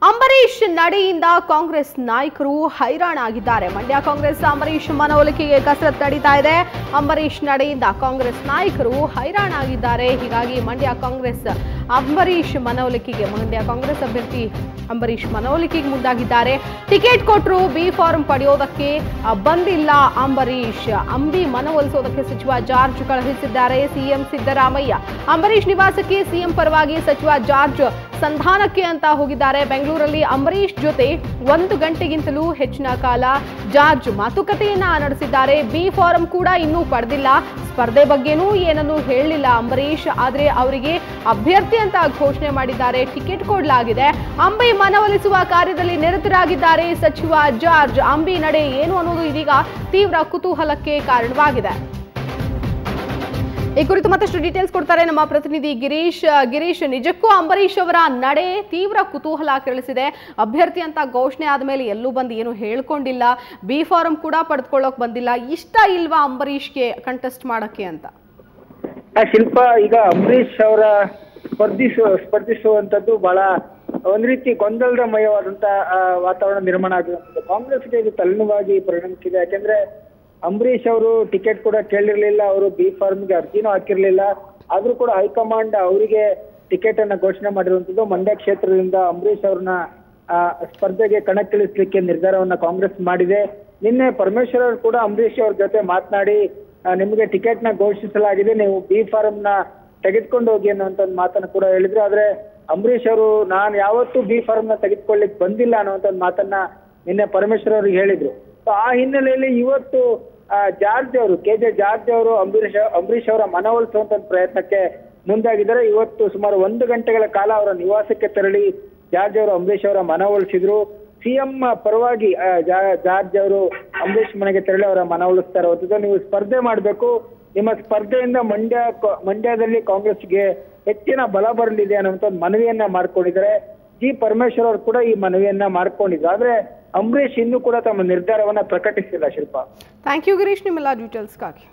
ಅಂಬರೀಶ್ ನಡೆಯಿಂದ ಕಾಂಗ್ರೆಸ್ ನಾಯಕರು ಹೈರಾಣಾಗಿದ್ದಾರೆ. ಮಂಡ್ಯ ಕಾಂಗ್ರೆಸ್ ಅಂಬರೀಶ್ ಮನವೊಲಿಕೆಗೆ ಕಸರತ್ತು ನಡೀತಾ ಇದೆ. ಅಂಬರೀಶ್ ನಡೆಯಿಂದ ಕಾಂಗ್ರೆಸ್ ನಾಯಕರು ಹೈರಾಣಾಗಿದ್ದಾರೆ. ಹೀಗಾಗಿ ಮಂಡ್ಯ ಕಾಂಗ್ರೆಸ್ ಅಭ್ಯರ್ಥಿ ಅಂಬರೀಶ್ ಮನವೊಲಿಕೆಗೆ ಮುಂದಾಗಿದ್ದಾರೆ. ಟಿಕೆಟ್ ಕೊಟ್ಟರು ಬಿ ಫಾರ್ಮ್ ಪಡೆಯೋದಕ್ಕೆ ಬಂದಿಲ್ಲ ಅಂಬರೀಶ್. ಅಂಬಿ ಮನವೊಲಿಸೋದಕ್ಕೆ ಸಚಿವ ಜಾರ್ಜ್ ಕಳುಹಿಸಿದ್ದಾರೆ. ಸಿಎಂ ಸಿದ್ದರಾಮಯ್ಯ ಅಂಬರೀಶ್ ನಿವಾಸಕ್ಕೆ ಸಿಎಂ ಪರವಾಗಿ ಸಚಿವ ಜಾರ್ಜ್ ಸಂಧಾನಕ್ಕೆ ಅಂತ ಹೋಗಿದ್ದಾರೆ. ಬೆಂಗಳೂರಲ್ಲಿ ಅಂಬರೀಶ್ ಜೊತೆ 1 ಗಂಟೆಗಿಂತಲೂ ಹೆಚ್ಚಿನ ಕಾಲ ಜಾರ್ಜ್ ಮಾತುಕತೆಯನ್ನ ನಡೆಸಿದ್ದಾರೆ. ಬಿ ಫಾರಂ ಕೂಡ ಇನ್ನೂ ಪಡೆದಿಲ್ಲ. ಸ್ಪರ್ಧೆ ಬಗ್ಗೆನೂ ಏನನ್ನೂ ಹೇಳಲಿಲ್ಲ ಅಂಬರೀಶ್. ಆದ್ರೆ ಅವರಿಗೆ ಅಭ್ಯರ್ಥಿ ಅಂತ ಘೋಷಣೆ ಮಾಡಿದ್ದಾರೆ. ಟಿಕೆಟ್ ಕೊಡಲಾಗಿದೆ. ಅಂಬಿ ಮನವೊಲಿಸುವ ಕಾರ್ಯದಲ್ಲಿ ನಿರತರಾಗಿದ್ದಾರೆ ಸಚಿವ ಜಾರ್ಜ್. ಅಂಬಿ ನಡೆ ಏನು ಅನ್ನೋದು ಇದೀಗ ತೀವ್ರ ಕುತೂಹಲಕ್ಕೆ ಕಾರಣವಾಗಿದೆ. ಈ ಕುರಿತು ಮತ್ತಷ್ಟು ಡೀಟೇಲ್ಸ್ ಕೊಡ್ತಾರೆ ನಮ್ಮ ಪ್ರತಿನಿಧಿ ಗಿರೀಶ್, ನಿಜಕ್ಕೂ ಅಂಬರೀಶ್ ಅವರ ನಡೆ ತೀವ್ರ ಕುತೂಹಲ ಕೆರಳಿಸಿದೆ. ಅಭ್ಯರ್ಥಿ ಅಂತ ಘೋಷಣೆ ಆದ್ಮೇಲೆ ಎಲ್ಲೂ ಬಂದು ಏನು ಹೇಳ್ಕೊಂಡಿಲ್ಲ, ಬಿ ಫಾರಂ ಕೂಡ ಪಡೆದುಕೊಳ್ಳೋಕೆ ಬಂದಿಲ್ಲ. ಇಷ್ಟ ಇಲ್ವಾ ಅಂಬರೀಶ್ಗೆ ಕಂಟೆಸ್ಟ್ ಮಾಡಕ್ಕೆ ಅಂತ? ಶಿಲ್ಪ, ಈಗ ಅಂಬರೀಶ್ ಅವರ ಸ್ಪರ್ಧಿಸುವಂತದ್ದು ಬಹಳ ಒಂದ್ ರೀತಿ ಗೊಂದಲಮಯವಾದಂತ ವಾತಾವರಣ ನಿರ್ಮಾಣ ಆಗಿರುವಂತದ್ದು ಕಾಂಗ್ರೆಸ್ಗೆ ಇದು ತಲೆನೋವಾಗಿ ಪರಿಣಮಿಸಿದೆ. ಯಾಕೆಂದ್ರೆ ಅಂಬರೀಶ್ ಅವರು ಟಿಕೆಟ್ ಕೂಡ ಕೇಳಿರ್ಲಿಲ್ಲ, ಅವರು ಬಿ ಫಾರ್ಮ್ಗೆ ಅರ್ಜಿನೂ ಹಾಕಿರ್ಲಿಲ್ಲ. ಆದ್ರೂ ಕೂಡ ಹೈಕಮಾಂಡ್ ಅವರಿಗೆ ಟಿಕೆಟ್ ಅನ್ನ ಘೋಷಣೆ ಮಾಡಿರುವಂತದ್ದು. ಮಂಡ್ಯ ಕ್ಷೇತ್ರದಿಂದ ಅಂಬರೀಶ್ ಅವ್ರನ್ನ ಸ್ಪರ್ಧೆಗೆ ಕಣಕ್ಕಿಳಿಸ್ಲಿಕ್ಕೆ ನಿರ್ಧಾರವನ್ನ ಕಾಂಗ್ರೆಸ್ ಮಾಡಿದೆ. ನಿನ್ನೆ ಪರಮೇಶ್ವರ್ ಅವರು ಕೂಡ ಅಂಬರೀಶ್ ಅವ್ರ ಜೊತೆ ಮಾತನಾಡಿ ನಿಮಗೆ ಟಿಕೆಟ್ ನ ಘೋಷಿಸಲಾಗಿದೆ, ನೀವು ಬಿ ಫಾರ್ಮ್ ನ ತೆಗೆದುಕೊಂಡು ಹೋಗಿ ಅನ್ನುವಂತ ಒಂದು ಮಾತನ್ನ ಕೂಡ ಹೇಳಿದ್ರು. ಆದ್ರೆ ಅಂಬರೀಶ್ ಅವರು ನಾನು ಯಾವತ್ತೂ ಬಿ ಫಾರ್ಮ್ ನ ತೆಗೆದುಕೊಳ್ಳಿಕ್ ಬಂದಿಲ್ಲ ಅನ್ನುವಂತ ಒಂದು ಮಾತನ್ನ ನಿನ್ನೆ ಪರಮೇಶ್ವರ್ ಅವ್ರಿಗೆ ಹೇಳಿದ್ರು. ಆ ಹಿನ್ನೆಲೆಯಲ್ಲಿ ಇವತ್ತು ಜಾರ್ಜ್ ಅವರು KJ ಜಾರ್ಜ್ ಅವರು ಅಂಬರೀಶ್ ಅವರ ಮನವೊಲಿಸುವಂತ ಪ್ರಯತ್ನಕ್ಕೆ ಮುಂದಾಗಿದ್ದಾರೆ. ಇವತ್ತು ಸುಮಾರು 1 ಗಂಟೆಗಳ ಕಾಲ ಅವರ ನಿವಾಸಕ್ಕೆ ತೆರಳಿ ಜಾರ್ಜ್ ಅವರು ಅಂಬರೀಶ್ ಅವರ ಮನವೊಲಿಸಿದ್ರು. ಸಿಎಂ ಪರವಾಗಿ ಜಾರ್ಜ್ ಅವರು ಅಂಬರೀಶ್ ಮನೆಗೆ ತೆರಳಿ ಅವರ ಮನವೊಲಿಸ್ತಾ ಇರುವಂತದ್ದು. ನೀವು ಸ್ಪರ್ಧೆ ಮಾಡಬೇಕು, ನಿಮ್ಮ ಸ್ಪರ್ಧೆಯಿಂದ ಮಂಡ್ಯದಲ್ಲಿ ಕಾಂಗ್ರೆಸ್ಗೆ ಹೆಚ್ಚಿನ ಬಲ ಬರಲಿದೆ ಅನ್ನುವಂತ ಒಂದು ಮನವಿಯನ್ನ ಮಾಡ್ಕೊಂಡಿದ್ದಾರೆ. ಜಿ ಪರಮೇಶ್ವರ್ ಅವರು ಕೂಡ ಈ ಮನವಿಯನ್ನ ಮಾಡ್ಕೊಂಡಿದ್ರು. ಆದ್ರೆ ಅಂಬರೀಶ್ ಇನ್ನೂ ಕೂಡ ತಮ್ಮ ನಿರ್ಧಾರವನ್ನ ಪ್ರಕಟಿಸಿಲ್ಲ. ಶಿಲ್ಪ, ಥ್ಯಾಂಕ್ ಯು ಗಿರೀಶ್ ನಿಮ್ಮೆಲ್ಲ ಡೀಟೇಲ್ಸ್ಗಾಗಿ.